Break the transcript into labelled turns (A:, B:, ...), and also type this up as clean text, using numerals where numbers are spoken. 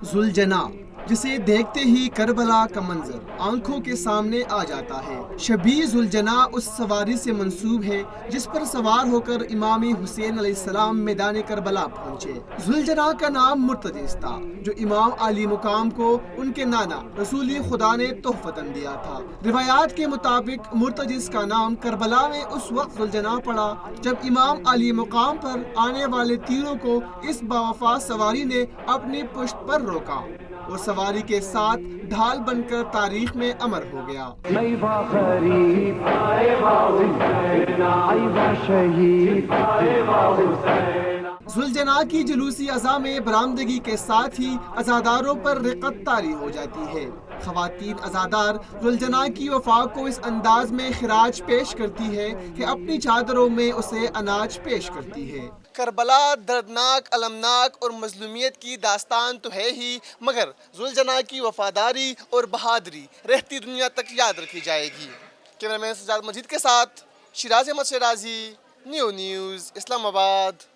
A: ذوالجناح جسے دیکھتے ہی کربلا کا منظر آنکھوں کے سامنے آ جاتا ہے۔ شبیہ ذوالجناح اس سواری سے منسوب ہے جس پر سوار ہو کر امام حسین علیہ السلام میدان کربلا پہنچے۔ ذوالجناح کا نام مرتجز تھا جو امام علی مقام کو ان کے نانا رسول خدا نے تحفتاً دیا تھا۔ روایات کے مطابق مرتجز کا نام کربلا میں اس وقت ذوالجناح پڑا جب امام علی مقام پر آنے والے تیروں کو اس باوفا سواری نے اپنی پشت پر روکا اور سواری کے ساتھ ڈھال بن کر تاریخ میں امر ہو گیا۔ ذوالجناح کی جلوسی ازاں میں برآمدگی کے ساتھ ہی عزاداروں پر رقت طاری ہو جاتی ہے۔ خواتین عزادار ذوالجناح کی وفا کو اس انداز میں خراج پیش کرتی ہے کہ اپنی چادروں میں اسے اناج پیش کرتی ہے۔ کربلا دردناک، المناک اور مظلومیت کی داستان تو ہے ہی، مگر ذوالجناح کی وفاداری اور بہادری رہتی دنیا تک یاد رکھی جائے گی۔ کیمرہ مین سجاد مجید کے ساتھ شیراز احمد شیرازی، نیو نیوز، اسلام آباد۔